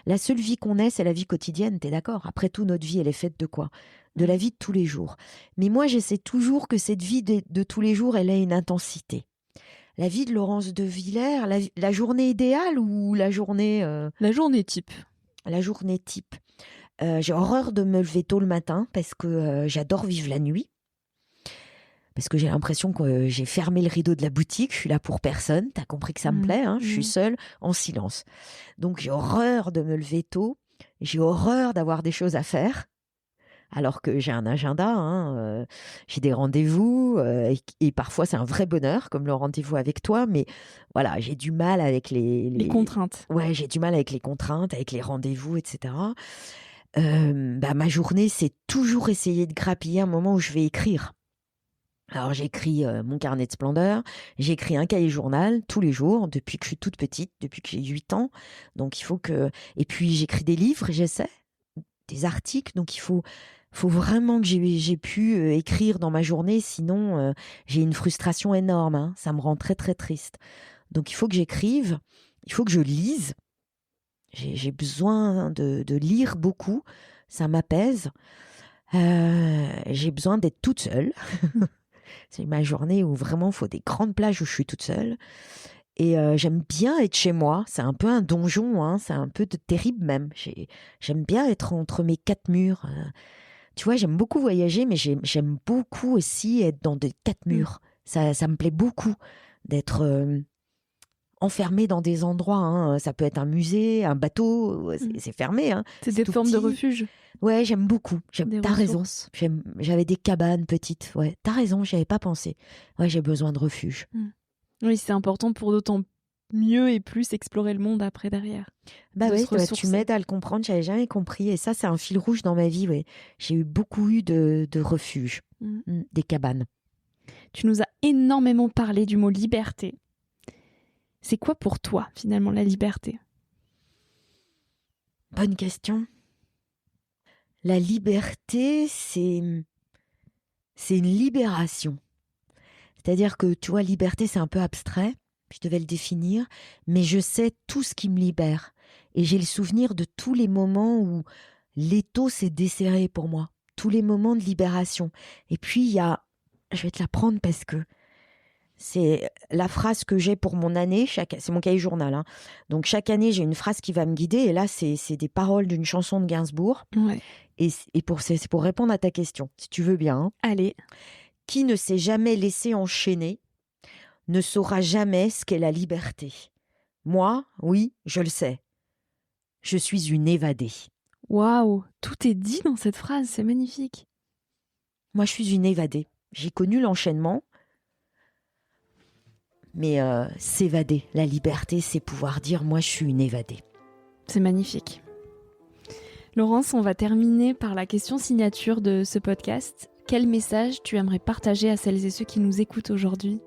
la seule vie qu'on ait, c'est la vie quotidienne, t'es d'accord? Après tout, notre vie, elle est faite de quoi? De la vie de tous les jours. Mais moi, j'essaie toujours que cette vie de tous les jours, elle ait une intensité. La vie de Laurence de Villers, la journée idéale ou la journée... La journée type. La journée type. J'ai horreur de me lever tôt le matin parce que j'adore vivre la nuit. Parce que j'ai l'impression que j'ai fermé le rideau de la boutique, je suis là pour personne, t'as compris que ça me plaît, hein, je suis seule, en silence. Donc j'ai horreur de me lever tôt, j'ai horreur d'avoir des choses à faire, alors que j'ai un agenda, hein, j'ai des rendez-vous, et parfois c'est un vrai bonheur, comme le rendez-vous avec toi, mais voilà, j'ai du mal avec les contraintes. Ouais, j'ai du mal avec les contraintes, avec les rendez-vous, etc. Ma journée, c'est toujours essayer de grappiller un moment où je vais écrire. Alors j'écris mon carnet de splendeur, j'écris un cahier journal tous les jours depuis que je suis toute petite, depuis que j'ai 8 ans. Donc il faut que... Et puis j'écris des livres, j'essaie, des articles. Donc il faut vraiment que j'ai pu écrire dans ma journée, sinon j'ai une frustration énorme, hein. Ça me rend très très triste. Donc il faut que j'écrive, il faut que je lise. J'ai besoin de lire beaucoup, ça m'apaise. J'ai besoin d'être toute seule. C'est ma journée où vraiment il faut des grandes plages où je suis toute seule. Et j'aime bien être chez moi. C'est un peu un donjon, hein. C'est un peu terrible même. J'aime bien être entre mes 4 murs. Tu vois, j'aime beaucoup voyager, mais j'aime beaucoup aussi être dans des 4 murs. Ça me plaît beaucoup d'être enfermée dans des endroits, hein. Ça peut être un musée, un bateau, c'est fermé, hein. C'est des formes de refuge. Ouais, j'aime beaucoup. T'as raison. ressources. J'avais des cabanes petites. Ouais, t'as raison, j'y avais pas pensé. Ouais, j'ai besoin de refuge. Oui, c'est important pour d'autant mieux et plus explorer le monde après derrière. Ouais, tu m'aides à le comprendre, j'avais jamais compris. Et ça, c'est un fil rouge dans ma vie. Ouais. J'ai beaucoup eu de refuges, des cabanes. Tu nous as énormément parlé du mot liberté. C'est quoi pour toi, finalement, la liberté? Bonne question. La liberté, c'est une libération. C'est-à-dire que, tu vois, liberté, c'est un peu abstrait. Je devais le définir. Mais je sais tout ce qui me libère. Et j'ai le souvenir de tous les moments où l'étau s'est desserré pour moi. Tous les moments de libération. Et puis, il y a... Je vais te la prendre parce que c'est la phrase que j'ai pour mon année. C'est mon cahier journal, hein. Donc, chaque année, j'ai une phrase qui va me guider. Et là, c'est des paroles d'une chanson de Gainsbourg. Ouais. Et c'est pour répondre à ta question, si tu veux bien. Hein. Allez. Qui ne s'est jamais laissé enchaîner ne saura jamais ce qu'est la liberté. Moi, oui, je le sais. Je suis une évadée. Waouh, tout est dit dans cette phrase, c'est magnifique. Moi, je suis une évadée. J'ai connu l'enchaînement. Mais s'évader, la liberté, c'est pouvoir dire « moi, je suis une évadée ». C'est magnifique. Laurence, on va terminer par la question signature de ce podcast. Quel message tu aimerais partager à celles et ceux qui nous écoutent aujourd'hui?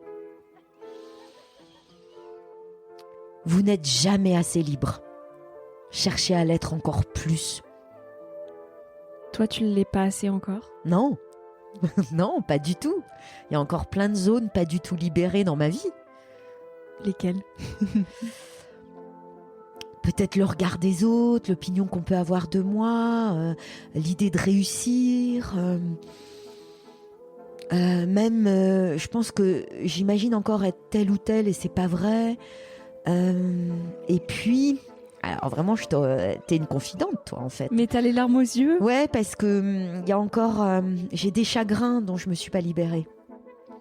Vous n'êtes jamais assez libre. Cherchez à l'être encore plus. Toi, tu ne l'es pas assez encore? Non, non, pas du tout. Il y a encore plein de zones pas du tout libérées dans ma vie. Lesquelles? Peut-être le regard des autres, l'opinion qu'on peut avoir de moi, l'idée de réussir. Même, je pense que j'imagine encore être telle ou telle et c'est pas vrai. Et puis, Alors vraiment, t'es une confidente, toi, en fait. Mais t'as les larmes aux yeux. Ouais, parce que il y a encore, j'ai des chagrins dont je me suis pas libérée.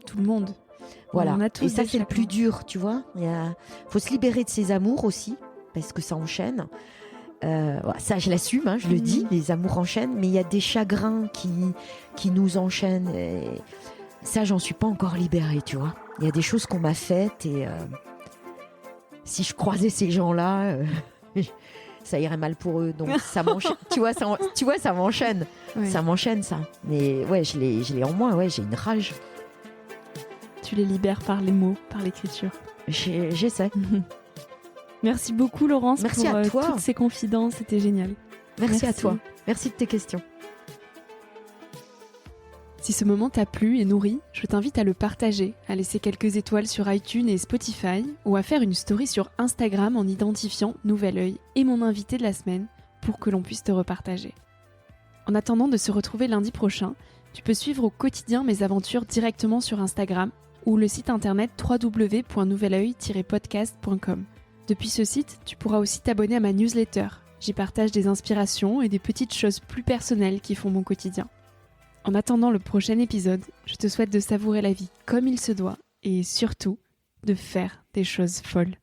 Tout le monde. Voilà. On a tous Et ça, des c'est le chagrins. plus dur, tu vois. Faut se libérer de ses amours aussi, parce que ça enchaîne. Voilà, ça, je l'assume, hein, je le dis, les amours enchaînent, mais il y a des chagrins qui nous enchaînent. Et ça, j'en suis pas encore libérée, tu vois. Il y a des choses qu'on m'a faites et si je croisais ces gens-là, ça irait mal pour eux. Donc ça m'enchaîne. Tu vois, ça m'enchaîne. Ouais. Ça m'enchaîne, ça. Mais ouais, je l'ai en moi, ouais, j'ai une rage. Tu les libères par les mots, par l'écriture. J'essaie. Merci beaucoup Laurence Merci pour à toi. toutes ces confidences, c'était génial. Merci à toi. Merci de tes questions. Si ce moment t'a plu et nourri, je t'invite à le partager, à laisser quelques étoiles sur iTunes et Spotify, ou à faire une story sur Instagram en identifiant Nouvel Oeil et mon invité de la semaine pour que l'on puisse te repartager. En attendant de se retrouver lundi prochain, tu peux suivre au quotidien mes aventures directement sur Instagram ou le site internet www.nouveloeil-podcast.com. Depuis ce site, tu pourras aussi t'abonner à ma newsletter. J'y partage des inspirations et des petites choses plus personnelles qui font mon quotidien. En attendant le prochain épisode, je te souhaite de savourer la vie comme il se doit et surtout de faire des choses folles.